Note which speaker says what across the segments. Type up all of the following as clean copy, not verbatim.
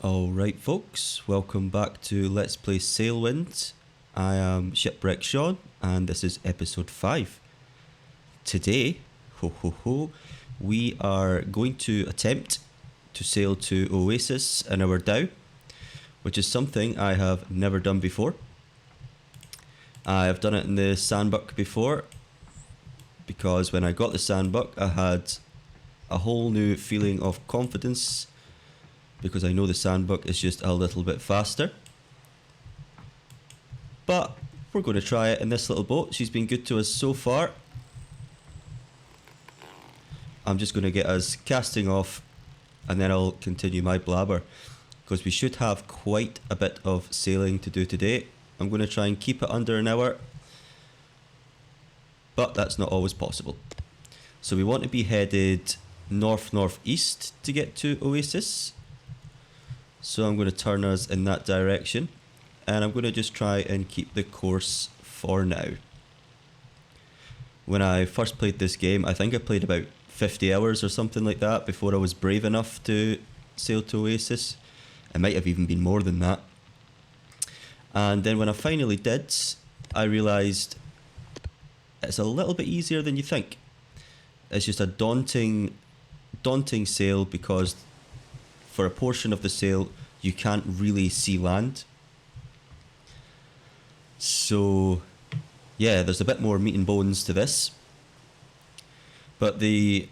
Speaker 1: Alright folks, welcome back to Let's Play Sailwind. I am Shipwreck Sean and this is episode 5. Today, we are going to attempt to sail to Oasis in our Dhow, which is something I have never done before. I have done it in the sandbuck before, because when I got the sandbuck I had a whole new feeling of confidence, because I know the sandbuck is just a little bit faster. But we're going to try it in this little boat. She's been good to us so far. I'm just going to get us casting off and then I'll continue my blabber, because we should have quite a bit of sailing to do today. I'm going to try and keep it under an hour, but that's not always possible. So we want to be headed north-northeast to get to Oasis. So I'm going to turn us in that direction, and I'm going to just try and keep the course for now. When I first played this game, I think I played about 50 hours or something like that before I was brave enough to sail to Oasis. It might have even been more than that. And then when I finally did, I realised it's a little bit easier than you think. It's just a daunting sail, because for a portion of the sail you can't really see land. So yeah, there's a bit more meat and bones to this. But the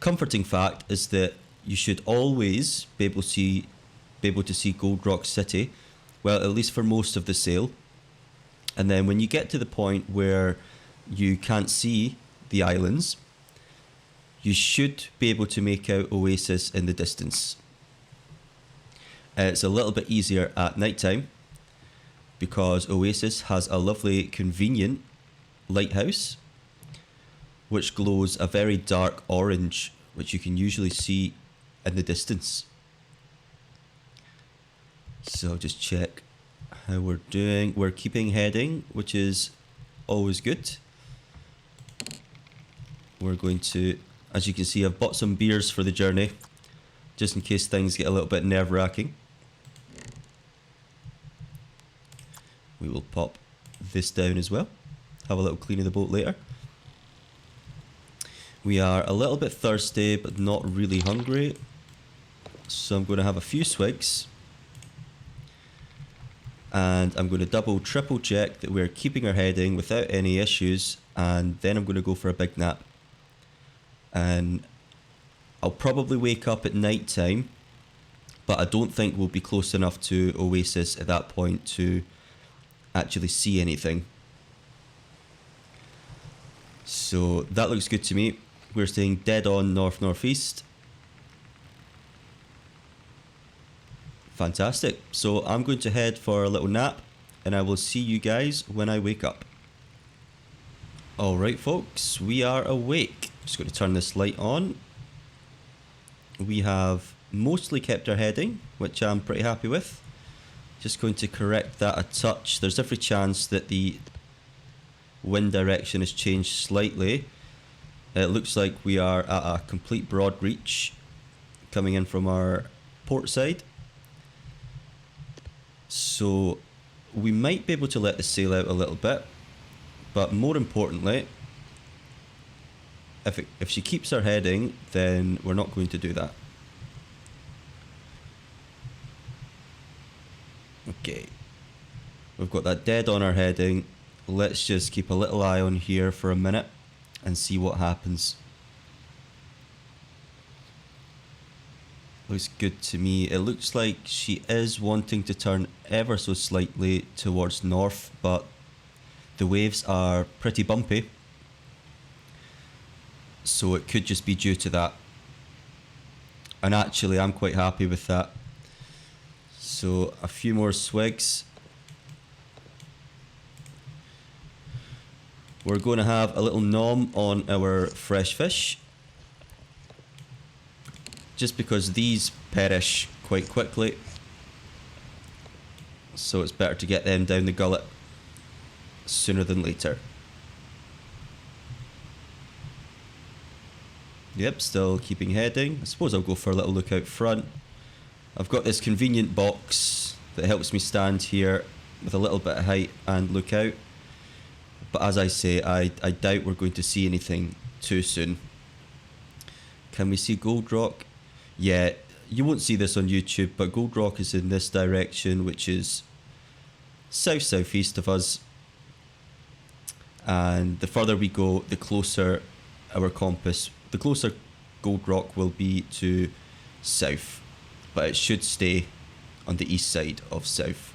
Speaker 1: comforting fact is that you should always be able to see Gold Rock City, well, at least for most of the sail. And then when you get to the point where you can't see the islands, you should be able to make out Oasis in the distance. It's a little bit easier at night time, because Oasis has a lovely, convenient lighthouse which glows a very dark orange, which you can usually see in the distance. So just check how we're doing. We're keeping heading, which is always good. We're going to, as you can see, I've bought some beers for the journey, just in case things get a little bit nerve-wracking. We will pop this down as well. Have a little clean of the boat later. We are a little bit thirsty, but not really hungry. So I'm going to have a few swigs. And I'm going to double, triple check that we're keeping our heading without any issues. And then I'm going to go for a big nap. And I'll probably wake up at night time, but I don't think we'll be close enough to Oasis at that point to actually see anything. So that looks good to me. We're staying dead on north-northeast. Fantastic. So I'm going to head for a little nap, and I will see you guys when I wake up. Alright folks, we are awake. Just going to turn this light on. We have mostly kept our heading, which I'm pretty happy with. Just going to correct that a touch. There's every chance that the wind direction has changed slightly. It looks like we are at a complete broad reach coming in from our port side. So we might be able to let the sail out a little bit, but more importantly, if she keeps her heading, then we're not going to do that. Okay, we've got that dead on our heading. Let's just keep a little eye on here for a minute and see what happens. Looks good to me. It looks like she is wanting to turn ever so slightly towards north, but the waves are pretty bumpy, so it could just be due to that. And actually I'm quite happy with that. So a few more swigs. We're going to have a little nom on our fresh fish, just because these perish quite quickly, so it's better to get them down the gullet sooner than later. Yep, still keeping heading. I suppose I'll go for a little look out front. I've got this convenient box that helps me stand here with a little bit of height and look out. But as I say, I doubt we're going to see anything too soon. Can we see Gold Rock? Yeah, you won't see this on YouTube, but Gold Rock is in this direction, which is south-southeast of us. And the further we go, the closer our compass, the closer Gold Rock will be to south. But it should stay on the east side of south.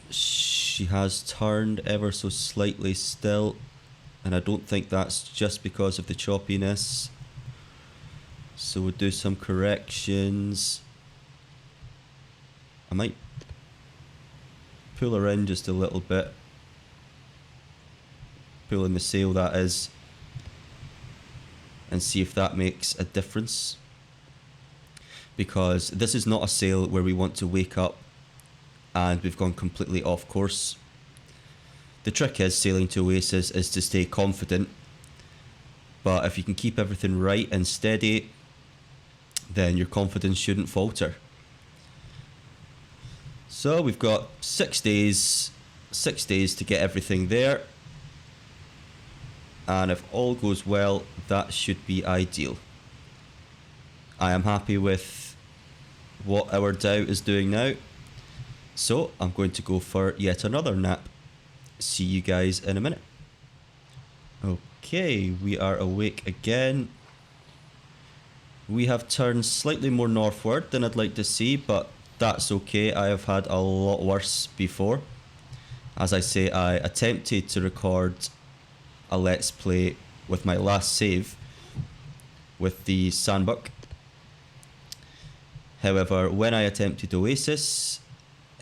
Speaker 1: She has turned ever so slightly still, and I don't think that's just because of the choppiness. So we'll do some corrections. I might pull her in just a little bit. Pull in the sail, that is, and see if that makes a difference. Because this is not a sail where we want to wake up and we've gone completely off course. The trick is sailing to Oasis is to stay confident, but if you can keep everything right and steady, then your confidence shouldn't falter. So we've got 6 days to get everything there, and if all goes well, that should be ideal. I am happy with what our Dhow is doing now, so I'm going to go for yet another nap. See you guys in a minute. Okay, we are awake again. We have turned slightly more northward than I'd like to see, but that's okay. I have had a lot worse before. As I say, I attempted to record a Let's Play with my last save with the sandbuck. However, when I attempted Oasis,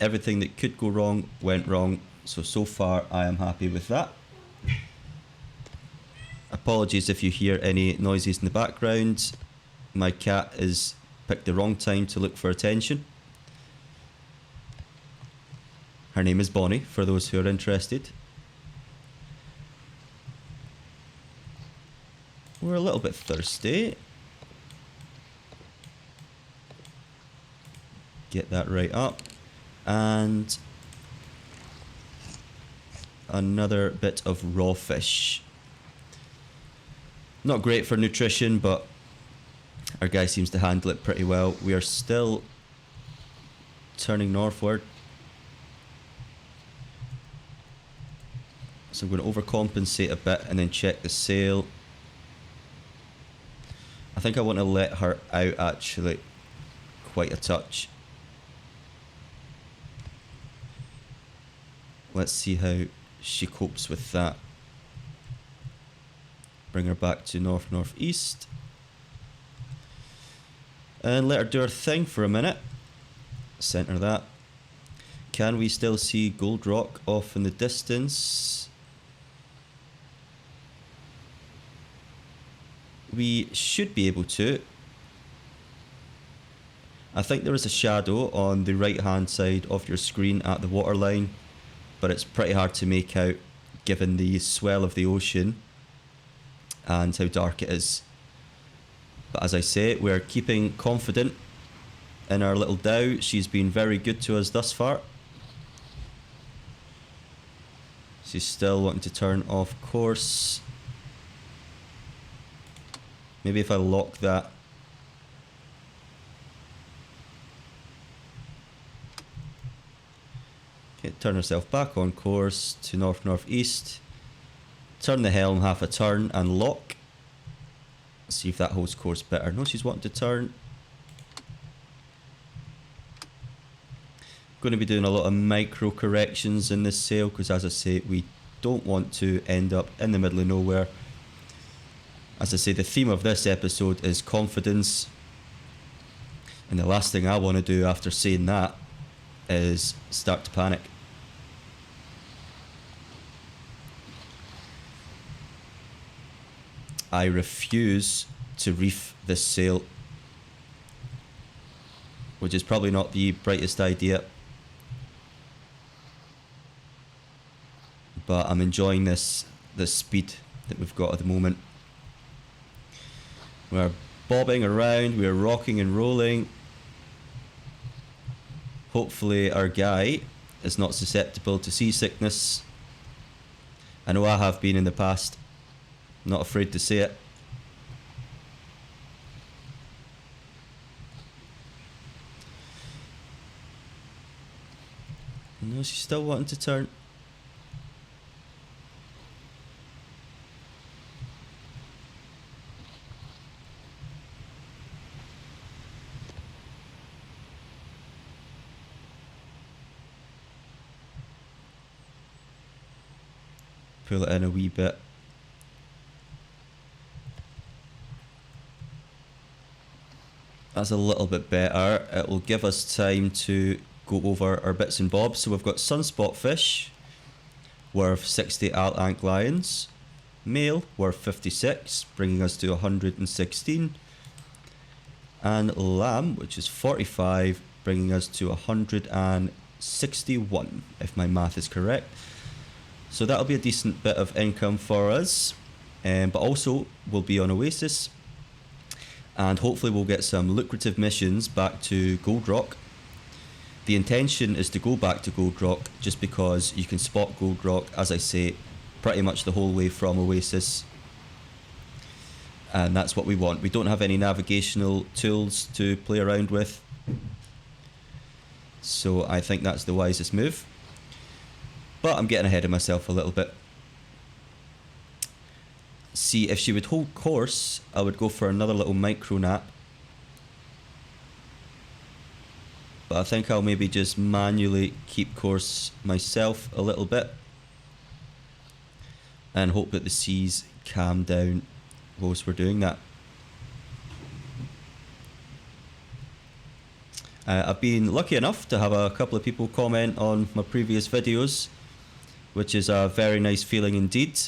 Speaker 1: everything that could go wrong went wrong. So far I am happy with that. Apologies if you hear any noises in the background. My cat has picked the wrong time to look for attention. Her name is Bonnie, for those who are interested. We're a little bit thirsty. Get that right up. And another bit of raw fish. Not great for nutrition, but our guy seems to handle it pretty well. We are still turning northward. So I'm going to overcompensate a bit and then check the sail. I think I want to let her out actually quite a touch. Let's see how she copes with that. Bring her back to north-northeast. And let her do her thing for a minute. Centre that. Can we still see Gold Rock off in the distance? We should be able to. I think there is a shadow on the right hand side of your screen at the waterline, but it's pretty hard to make out given the swell of the ocean and how dark it is. But as I say, we're keeping confident in our little Dhow. She's been very good to us thus far. She's still wanting to turn off course. Maybe if I lock that. Okay, turn herself back on course to north-northeast. Turn the helm half a turn and lock. See if that holds course better. No, she's wanting to turn. Going to be doing a lot of micro corrections in this sail because, as I say, we don't want to end up in the middle of nowhere. As I say, the theme of this episode is confidence, and the last thing I want to do after saying that is start to panic. I refuse to reef this sail, which is probably not the brightest idea, but I'm enjoying this speed that we've got at the moment. We're bobbing around, we're rocking and rolling. Hopefully our guy is not susceptible to seasickness. I know I have been in the past. Not afraid to say it. No, she's still wanting to turn. Pull it in a wee bit. That's a little bit better. It will give us time to go over our bits and bobs. So we've got sunspot fish worth 60 alt ant lions, male worth 56, bringing us to 116, and lamb, which is 45, bringing us to 161, if my math is correct. So that'll be a decent bit of income for us, but also we'll be on Oasis, and hopefully we'll get some lucrative missions back to Gold Rock. The intention is to go back to Gold Rock just because you can spot Gold Rock, as I say, pretty much the whole way from Oasis. And that's what we want. We don't have any navigational tools to play around with. So I think that's the wisest move. But I'm getting ahead of myself a little bit. See, if she would hold course, I would go for another little micro nap. But I think I'll maybe just manually keep course myself a little bit and hope that the seas calm down whilst we're doing that. I've been lucky enough to have a couple of people comment on my previous videos, which is a very nice feeling indeed.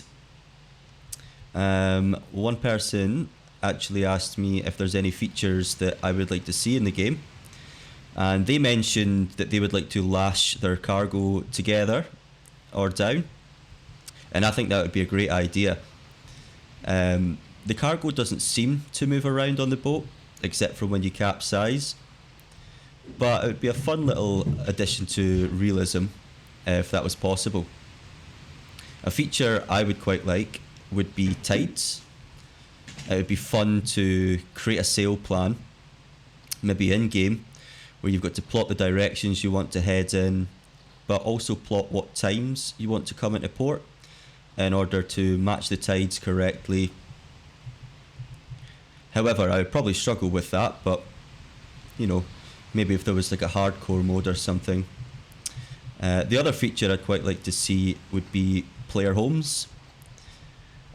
Speaker 1: One person actually asked me if there's any features that I would like to see in the game. And they mentioned that they would like to lash their cargo together or down. And I think that would be a great idea. The cargo doesn't seem to move around on the boat, except for when you capsize. But it would be a fun little addition to realism if that was possible. A feature I would quite like would be tides. It would be fun to create a sail plan, maybe in-game, where you've got to plot the directions you want to head in, but also plot what times you want to come into port in order to match the tides correctly. However, I would probably struggle with that, but you know, maybe if there was like a hardcore mode or something. The other feature I'd quite like to see would be player homes.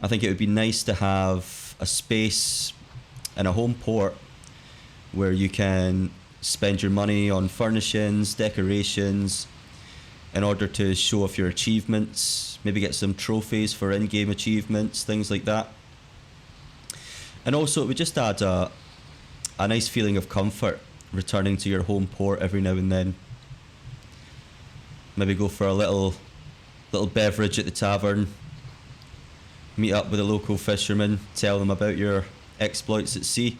Speaker 1: I think it would be nice to have a space and a home port where you can spend your money on furnishings, decorations, in order to show off your achievements, maybe get some trophies for in-game achievements, things like that. And also it would just add a nice feeling of comfort returning to your home port every now and then. Maybe go for a little beverage at the tavern, meet up with a local fisherman, tell them about your exploits at sea.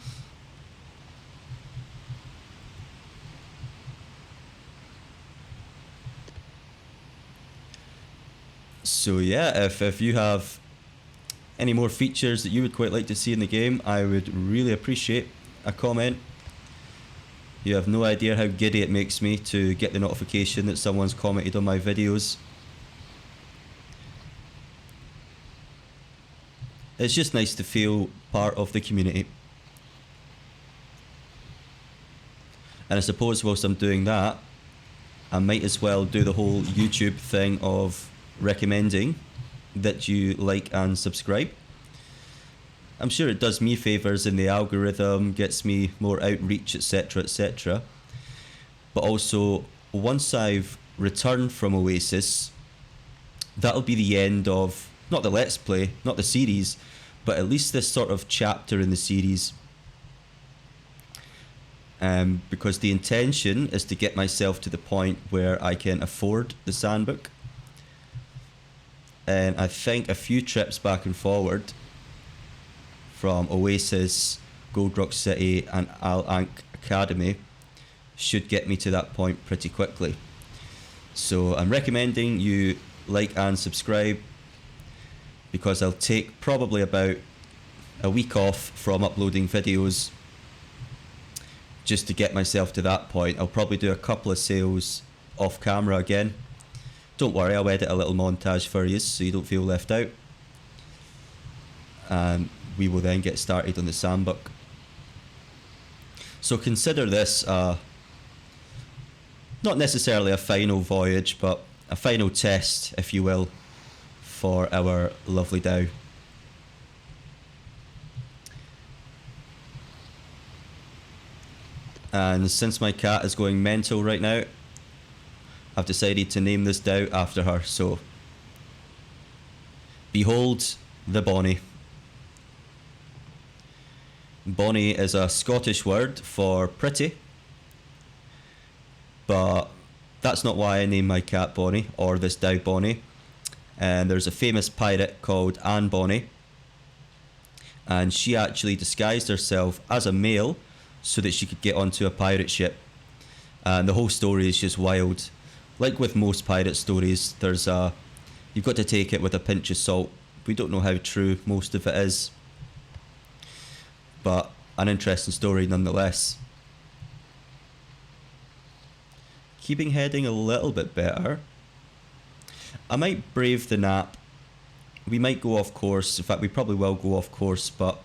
Speaker 1: So yeah, if you have any more features that you would quite like to see in the game, I would really appreciate a comment. You have no idea how giddy it makes me to get the notification that someone's commented on my videos. It's just nice to feel part of the community. And I suppose whilst I'm doing that, I might as well do the whole YouTube thing of recommending that you like and subscribe. I'm sure it does me favours in the algorithm, gets me more outreach, etc, etc. But also, once I've returned from Oasis, that'll be the end of, not the Let's Play, not the series, but at least this sort of chapter in the series. Because the intention is to get myself to the point where I can afford the sandbook. And I think a few trips back and forward from Oasis Gold Rock City and Al Ankh Academy should get me to that point pretty quickly. So I'm recommending you like and subscribe, because I'll take probably about a week off from uploading videos just to get myself to that point. I'll probably do a couple of sales off camera again. Don't worry, I'll edit a little montage for you so you don't feel left out. And we will then get started on the sandbook. So consider this not necessarily a final voyage, but a final test, if you will, for our lovely Dhow. And since my cat is going mental right now, I've decided to name this Dhow after her. So, behold the Bonnie. Bonnie is a Scottish word for pretty, but that's not why I named my cat Bonnie, or this Dhow Bonnie. And there's a famous pirate called Anne Bonny, and she actually disguised herself as a male so that she could get onto a pirate ship. And the whole story is just wild. Like with most pirate stories, you've got to take it with a pinch of salt. We don't know how true most of it is, but an interesting story nonetheless. Keeping heading a little bit better. I might brave the nap. We might go off course. In fact, we probably will go off course, but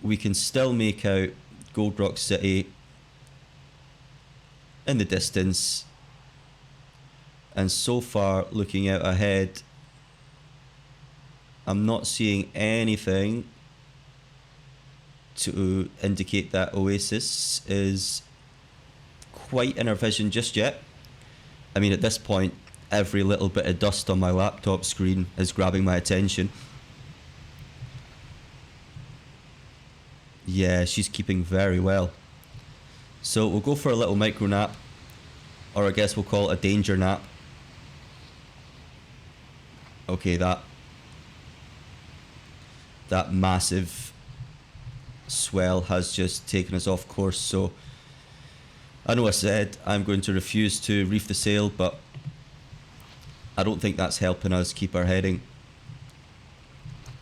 Speaker 1: we can still make out Gold Rock City in the distance. And so far, looking out ahead, I'm not seeing anything to indicate that Oasis is quite in our vision just yet. I mean, at this point, every little bit of dust on my laptop screen is grabbing my attention. Yeah, she's keeping very well. So we'll go for a little micro nap, or I guess we'll call it a danger nap. Okay, that massive swell has just taken us off course. So I know I said I'm going to refuse to reef the sail, but I don't think that's helping us keep our heading,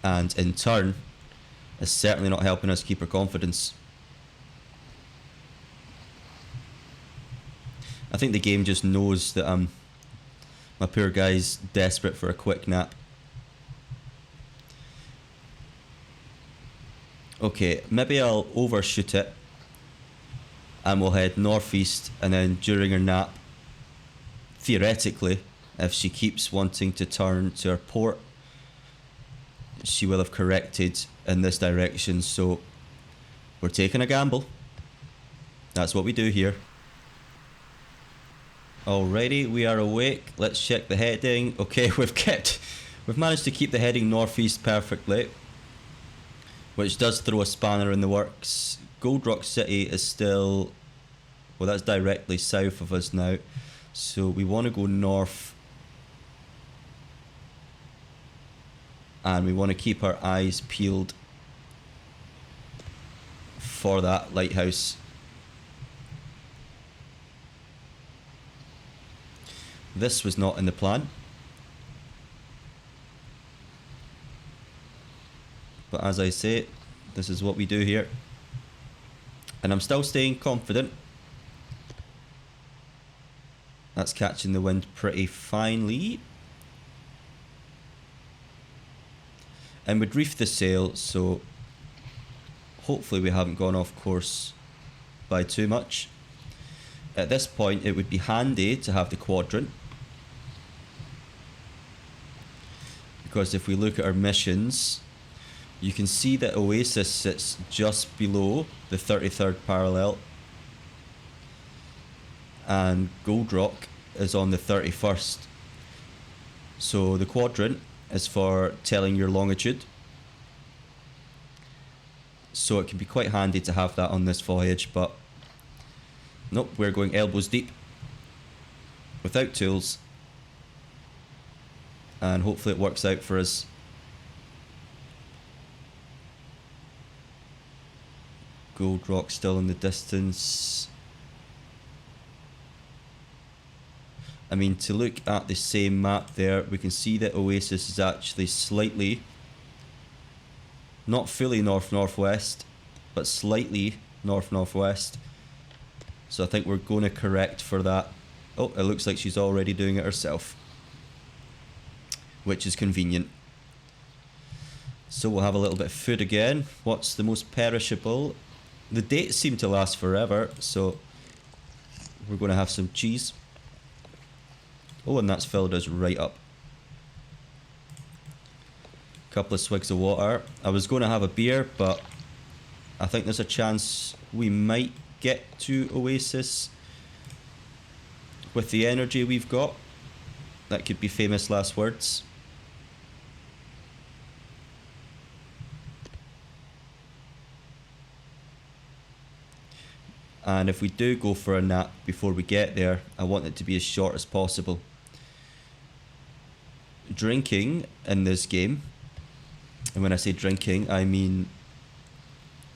Speaker 1: and in turn it's certainly not helping us keep our confidence. I think the game just knows that my poor guy's desperate for a quick nap. Okay, maybe I'll overshoot it and we'll head northeast, and then during her nap, theoretically, if she keeps wanting to turn to her port, she will have corrected in this direction. So we're taking a gamble. That's what we do here. Alrighty, we are awake. Let's check the heading. Okay, we've managed to keep the heading northeast perfectly, which does throw a spanner in the works. Gold Rock City is still, well, that's directly south of us now, so we want to go north, and we want to keep our eyes peeled for that lighthouse. This was not in the plan, but as I say, this is what we do here, and I'm still staying confident. That's catching the wind pretty finely, and we'd reef the sail, so hopefully we haven't gone off course by too much. At this point, it would be handy to have the quadrant, because if we look at our missions, you can see that Oasis sits just below the 33rd parallel, and Gold Rock is on the 31st. So the quadrant is for telling your longitude, so it can be quite handy to have that on this voyage, but nope, we're going elbows deep without tools, and hopefully it works out for us. Gold rock still in the distance. I mean, to look at the same map there, we can see that Oasis is actually slightly, not fully north-northwest, but slightly north-northwest. So I think we're going to correct for that. Oh, it looks like she's already doing it herself, which is convenient. So we'll have a little bit of food again. What's the most perishable? The dates seem to last forever, so we're going to have some cheese. Oh, and that's filled us right up. Couple of swigs of water. I was going to have a beer, but I think there's a chance we might get to Oasis with the energy we've got. That could be famous last words. And if we do go for a nap before we get there, I want it to be as short as possible. Drinking in this game, and when I say drinking, I mean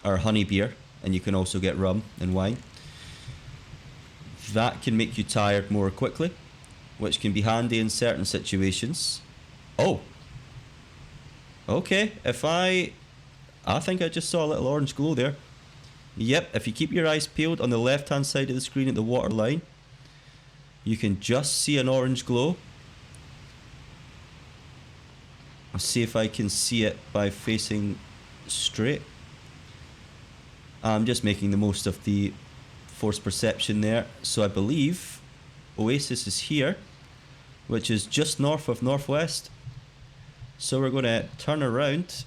Speaker 1: our honey beer, and you can also get rum and wine. That can make you tired more quickly, which can be handy in certain situations. Oh! Okay, I think I just saw a little orange glow there. Yep, if you keep your eyes peeled on the left hand side of the screen at the water line, you can just see an orange glow. I'll see if I can see it by facing straight. I'm just making the most of the forced perception there. So I believe Oasis is here, which is just north of northwest. So we're going to turn around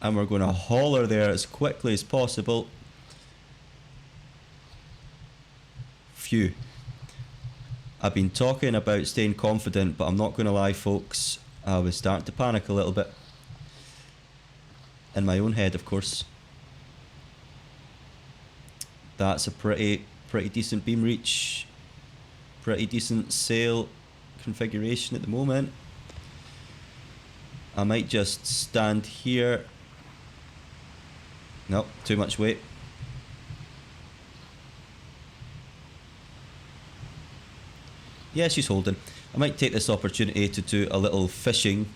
Speaker 1: and we're going to haul her there as quickly as possible. Phew. I've been talking about staying confident, but I'm not going to lie, folks. I was starting to panic a little bit. In my own head, of course. That's a pretty decent beam reach. Pretty decent sail configuration at the moment. I might just stand here. Nope, too much weight. Yeah, she's holding. I might take this opportunity to do a little fishing.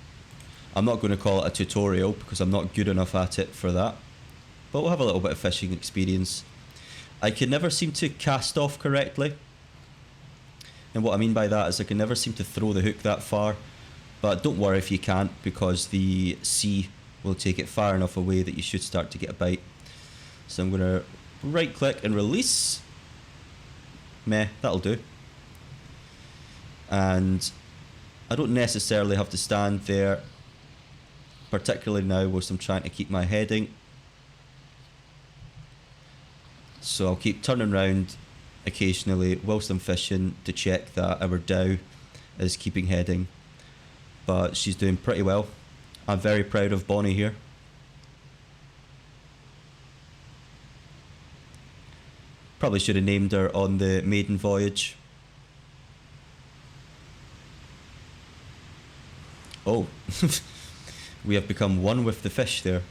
Speaker 1: I'm not going to call it a tutorial because I'm not good enough at it for that. But we'll have a little bit of fishing experience. I can never seem to cast off correctly. And what I mean by that is I can never seem to throw the hook that far. But don't worry if you can't, because the sea will take it far enough away that you should start to get a bite. So I'm going to right click and release. Meh, that'll do. And I don't necessarily have to stand there, particularly now whilst I'm trying to keep my heading. So I'll keep turning around occasionally whilst I'm fishing to check that our Dhow is keeping heading. But she's doing pretty well. I'm very proud of Bonnie here. Probably should have named her on the maiden voyage. Oh, we have become one with the fish there.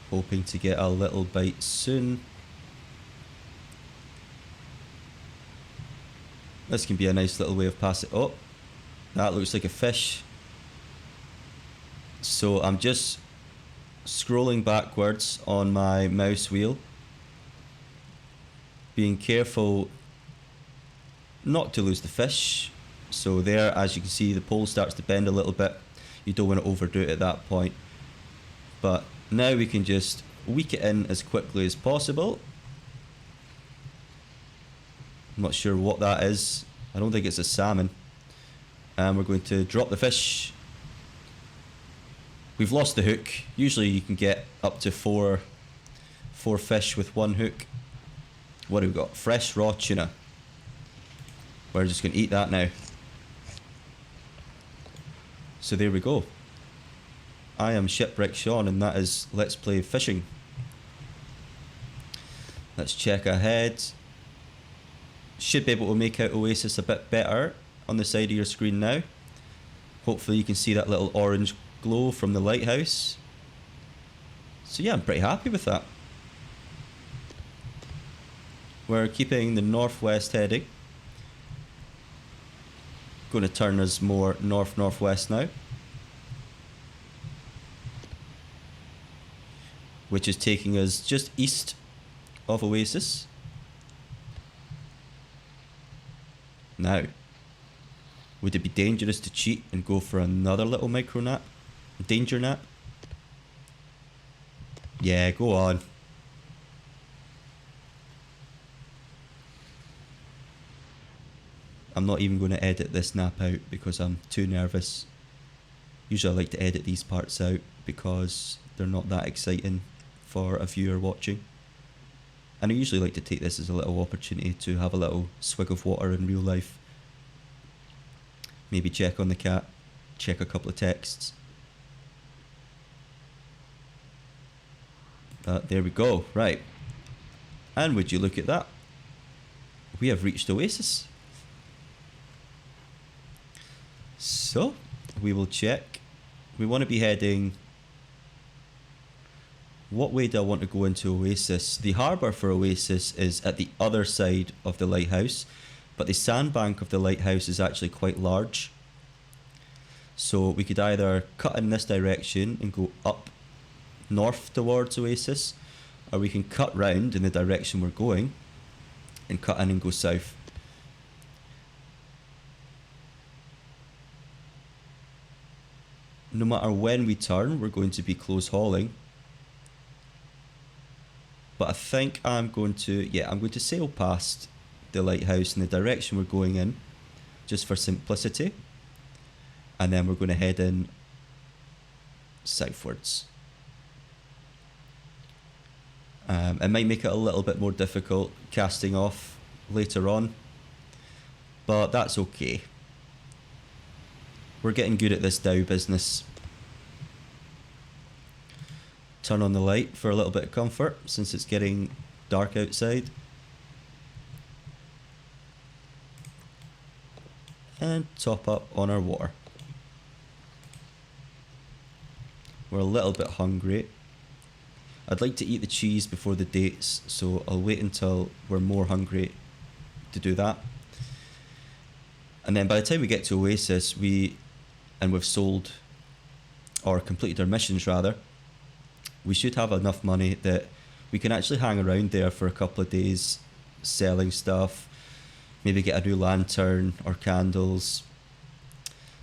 Speaker 1: Hoping to get a little bite soon. This can be a nice little way of passing. Oh, that looks like a fish. So I'm just scrolling backwards on my mouse wheel, being careful not to lose the fish. So there, as you can see, the pole starts to bend a little bit. You don't want to overdo it at that point. But now we can just weak it in as quickly as possible. I'm not sure what that is. I don't think it's a salmon. And we're going to drop the fish. We've lost the hook. Usually you can get up to four fish with one hook. What do we got? Fresh raw tuna. We're just going to eat that now. So there we go. I am Shipwreck Sean, and that is Let's Play Fishing. Let's check ahead. Should be able to make out Oasis a bit better on the side of your screen now. Hopefully you can see that little orange glow from the lighthouse. So yeah, I'm pretty happy with that. We're keeping the northwest heading. Going to turn us more north-northwest now. Which is taking us just east of Oasis. Now, would it be dangerous to cheat and go for another little micro nap? Danger nap? Yeah, go on. I'm not even going to edit this nap out because I'm too nervous. Usually I like to edit these parts out because they're not that exciting for a viewer watching. And I usually like to take this as a little opportunity to have a little swig of water in real life. Maybe check on the cat, check a couple of texts. There we go, right. And would you look at that? We have reached Oasis. So, we will check. We want to be heading... What way do I want to go into Oasis? The harbour for Oasis is at the other side of the lighthouse, but the sandbank of the lighthouse is actually quite large. So we could either cut in this direction and go up north towards Oasis, or we can cut round in the direction we're going and cut in and go south. No matter when we turn, we're going to be close hauling. But I think I'm going to sail past the lighthouse in the direction we're going in, just for simplicity. And then we're going to head in southwards. It might make it a little bit more difficult casting off later on, but that's okay. We're getting good at this Dhow business. Turn on the light for a little bit of comfort since it's getting dark outside. And top up on our water. We're a little bit hungry. I'd like to eat the cheese before the dates, so I'll wait until we're more hungry to do that. And then by the time we get to Oasis, we've sold, or completed our missions rather, we should have enough money that we can actually hang around there for a couple of days selling stuff, maybe get a new lantern or candles,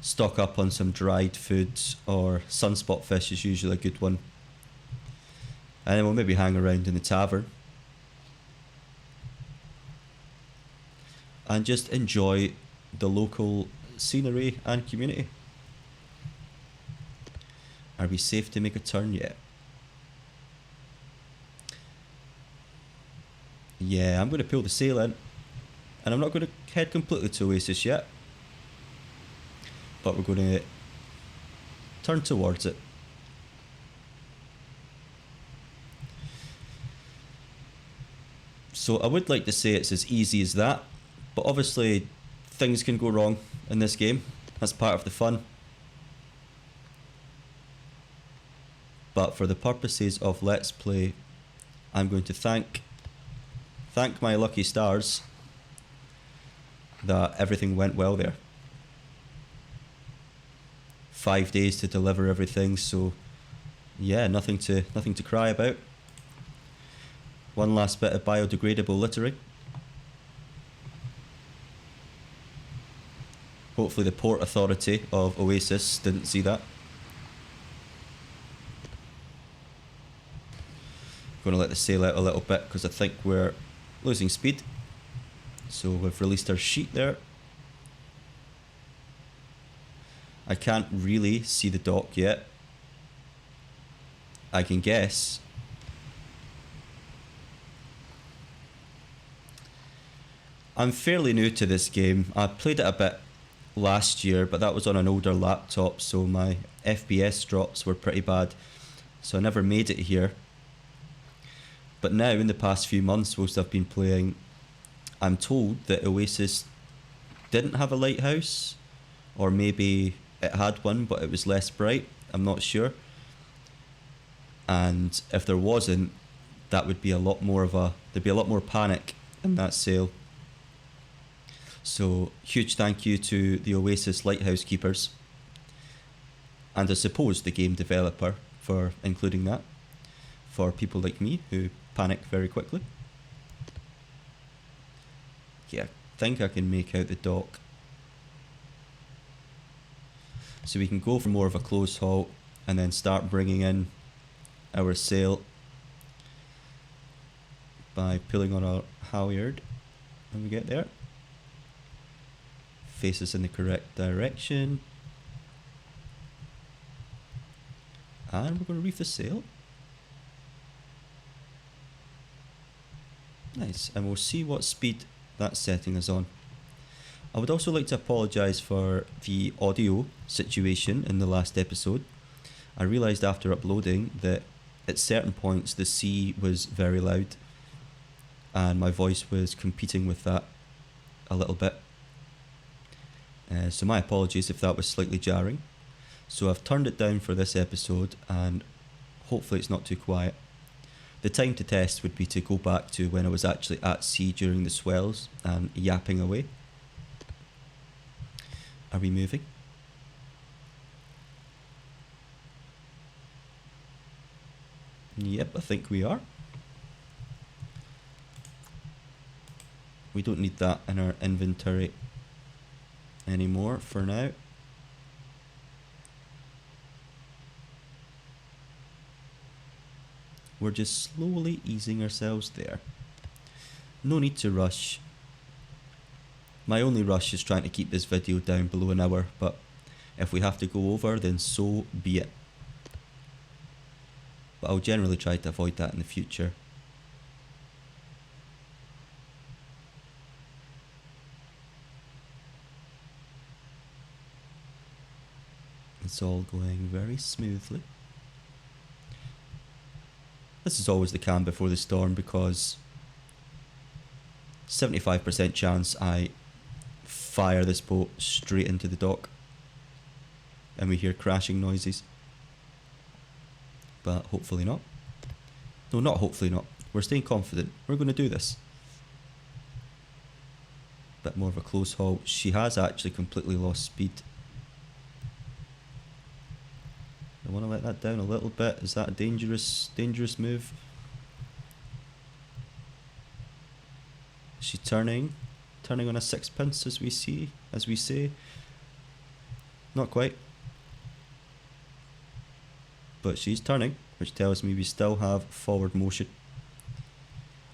Speaker 1: stock up on some dried foods, or sunspot fish is usually a good one. And then we'll maybe hang around in the tavern and just enjoy the local scenery and community. Are we safe to make a turn yet? Yeah, I'm going to pull the sail in, and I'm not going to head completely to Oasis yet, but we're going to turn towards it. So I would like to say it's as easy as that, but obviously things can go wrong in this game. That's part of the fun. But for the purposes of Let's Play, I'm going to thank my lucky stars that everything went well there. 5 days to deliver everything, so yeah, nothing to cry about. One last bit of biodegradable littering. Hopefully the Port Authority of Oasis didn't see that. Going to let the sail out a little bit because I think we're losing speed. So we've released our sheet there. I can't really see the dock yet. I can guess. I'm fairly new to this game. I played it a bit last year, but that was on an older laptop, so my FPS drops were pretty bad. So I never made it here. But now, in the past few months, whilst I've been playing, I'm told that Oasis didn't have a lighthouse, or maybe it had one, but it was less bright, I'm not sure. And if there wasn't, that would be a lot more there'd be a lot more panic in that sail. So huge thank you to the Oasis Lighthouse Keepers, and I suppose the game developer for including that, for people like me who panic very quickly. Yeah, I think I can make out the dock. So we can go for more of a close halt and then start bringing in our sail by pulling on our halyard when we get there. Face us in the correct direction. And we're going to reef the sail. Nice, and we'll see what speed that setting is on. I would also like to apologise for the audio situation in the last episode. I realised after uploading that at certain points the sea was very loud and my voice was competing with that a little bit. So my apologies if that was slightly jarring. So I've turned it down for this episode and hopefully it's not too quiet. The time to test would be to go back to when I was actually at sea during the swells and yapping away. Are we moving? Yep, I think we are. We don't need that in our inventory anymore for now. We're just slowly easing ourselves there. No need to rush. My only rush is trying to keep this video down below an hour, but if we have to go over, then so be it. But I'll generally try to avoid that in the future. It's all going very smoothly. This is always the calm before the storm because 75% chance I fire this boat straight into the dock and we hear crashing noises. But hopefully not. No, not hopefully not. We're staying confident. We're going to do this. Bit more of a close haul. She has actually completely lost speed. I want to let that down a little bit. Is that a dangerous move? Is she turning? Turning on a sixpence as we say. Not quite. But she's turning, which tells me we still have forward motion.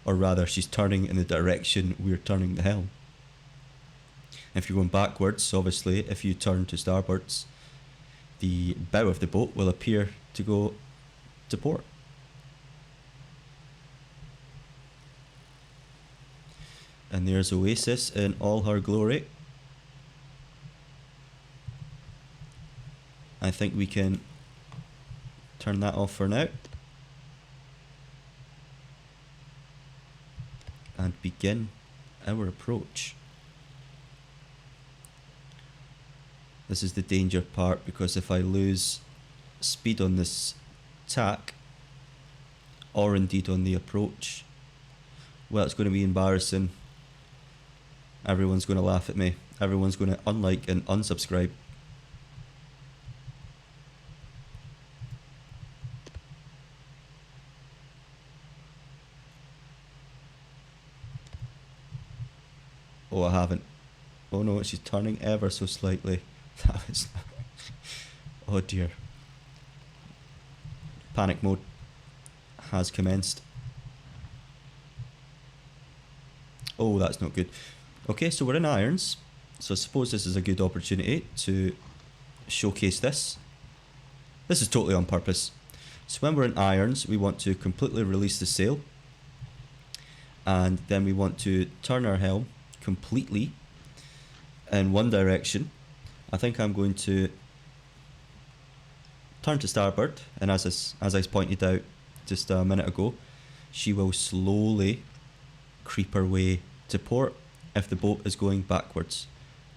Speaker 1: Or rather, she's turning in the direction we're turning the helm. If you're going backwards, obviously, if you turn to starboards, the bow of the boat will appear to go to port. And there's Oasis in all her glory. I think we can turn that off for now. And begin our approach. This is the danger part because if I lose speed on this tack, or indeed on the approach, well, it's going to be embarrassing. Everyone's going to laugh at me. Everyone's going to unlike and unsubscribe. Oh, I haven't. Oh no, she's turning ever so slightly. That was... Oh dear. Panic mode has commenced. Oh, that's not good. Okay, so we're in irons. So I suppose this is a good opportunity to showcase this. This is totally on purpose. So when we're in irons, we want to completely release the sail. And then we want to turn our helm completely in one direction. I think I'm going to turn to starboard, and as I pointed out just a minute ago, she will slowly creep her way to port if the boat is going backwards,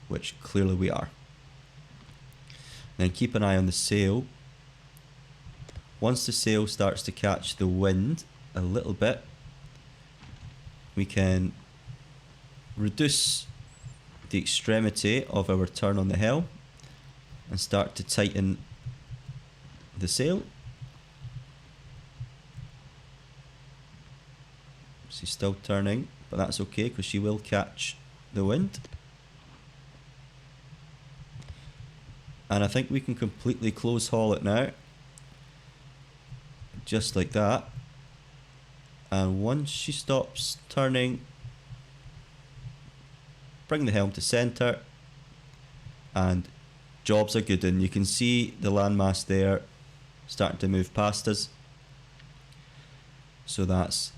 Speaker 1: which clearly we are. Then keep an eye on the sail once the sail starts to catch the wind a little bit, we can reduce the extremity of our turn on the helm and start to tighten the sail. She's still turning, but that's okay because she will catch the wind. And I think we can completely close haul it now. Just like that. And once she stops turning, bring the helm to centre, and jobs are good. And you can see the landmass there starting to move past us. So that's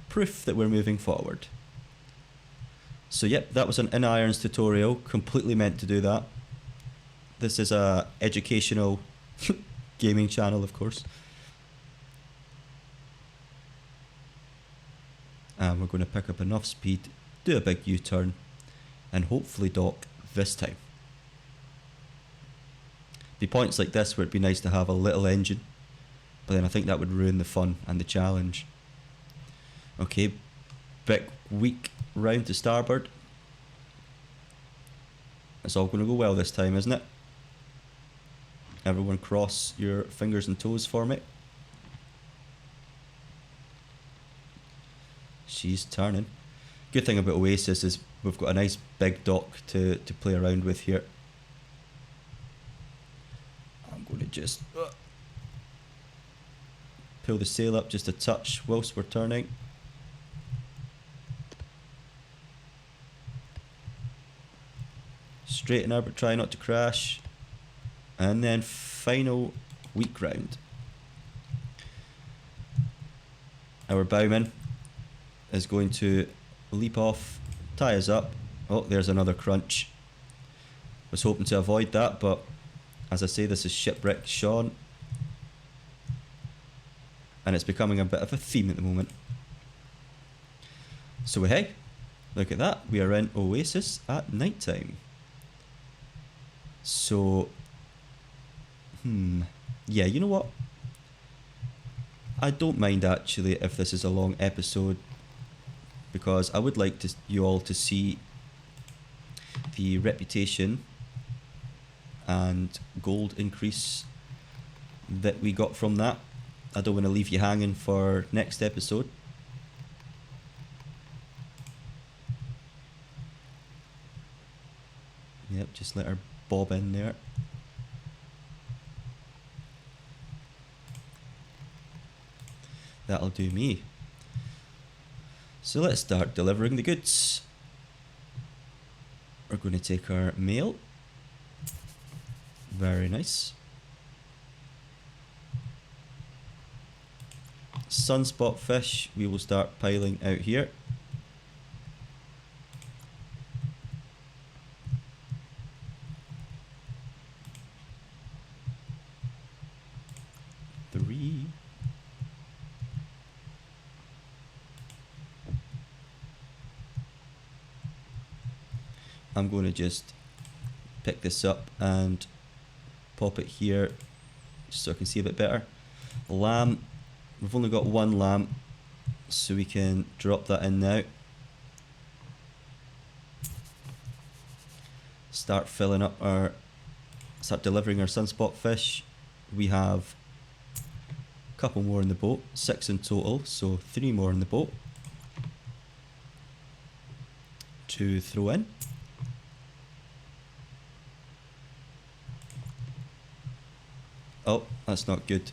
Speaker 1: proof that we're moving forward. So yep, that was an in irons tutorial, completely meant to do that. This is a educational gaming channel, of course. And we're going to pick up enough speed, do a big U-turn, and hopefully dock this time. Be points like this where it'd be nice to have a little engine, but then I think that would ruin the fun and the challenge. Okay, big weak round to starboard. It's all going to go well this time, isn't it? Everyone cross your fingers and toes for me. She's turning. Good thing about Oasis is we've got a nice big dock to play around with here. I'm going to just pull the sail up just a touch whilst we're turning. Straighten her but try not to crash. And then final weak round. Our bowman is going to leap off, tie us up. Oh, there's another crunch. Was hoping to avoid that, but as I say, this is Shipwreck Sean, and it's becoming a bit of a theme at the moment. So hey, look at that, we are in Oasis at night time. So yeah, you know what, I don't mind actually if this is a long episode, because I would like you all to see the reputation and gold increase that we got from that. I don't want to leave you hanging for next episode. Yep, just let her bob in there. That'll do me. So let's start delivering the goods. We're going to take our mail. Very nice. Sunspot fish, we will start piling out here. Three. I'm going to just pick this up and pop it here just so I can see a bit better. Lamb, we've only got one lamb, so we can drop that in now. Start filling up start delivering our sunspot fish. We have a couple more in the boat, 6 in total, so 3 more in the boat to throw in. Oh, that's not good.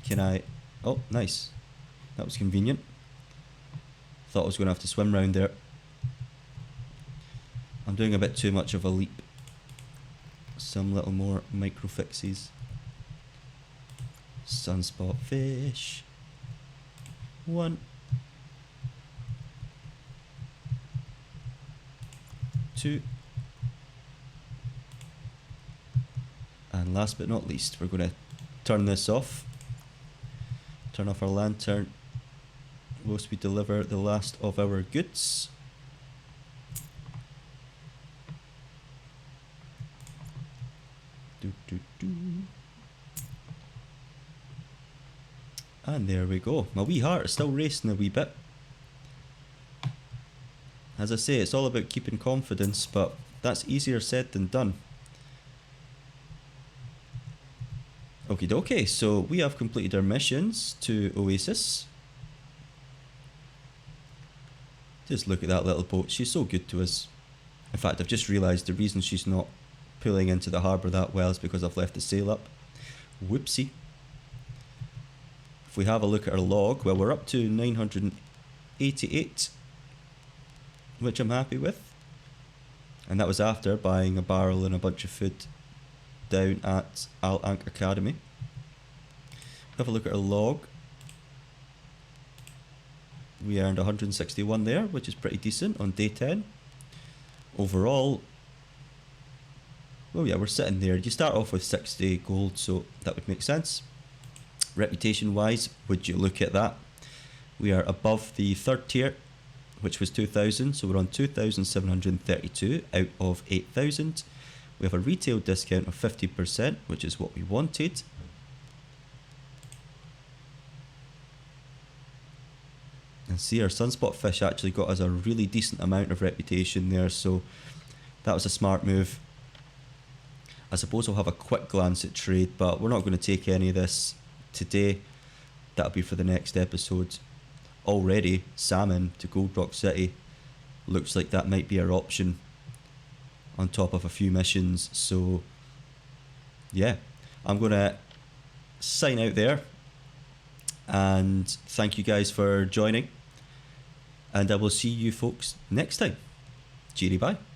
Speaker 1: Can I... Oh, nice. That was convenient. Thought I was going to have to swim round there. I'm doing a bit too much of a leap. Some little more micro fixes. Sunspot fish. 1. 2. And last but not least, we're going to turn this off. Turn off our lantern whilst we deliver the last of our goods. And there we go. My wee heart is still racing a wee bit. As I say, it's all about keeping confidence, but that's easier said than done. Okie dokie, so we have completed our missions to Oasis. Just look at that little boat, she's so good to us. In fact, I've just realised the reason she's not pulling into the harbour that well is because I've left the sail up. Whoopsie. If we have a look at our log, well, we're up to 988, which I'm happy with. And that was after buying a barrel and a bunch of food down at Al Ankh Academy. Have a look at our log. We earned 161 there, which is pretty decent on day 10. Overall, well, yeah, we're sitting there. You start off with 60 gold, so that would make sense. Reputation wise, would you look at that? We are above the third tier, which was 2,000, so we're on 2,732 out of 8,000. We have a retail discount of 50%, which is what we wanted. And see, our sunspot fish actually got us a really decent amount of reputation there, so that was a smart move. I suppose we'll have a quick glance at trade, but we're not going to take any of this today. That'll be for the next episode. Already, salmon to Gold Rock City looks like that might be our option on top of a few missions. So yeah, I'm going to sign out there and thank you guys for joining, and I will see you folks next time. Cheery bye.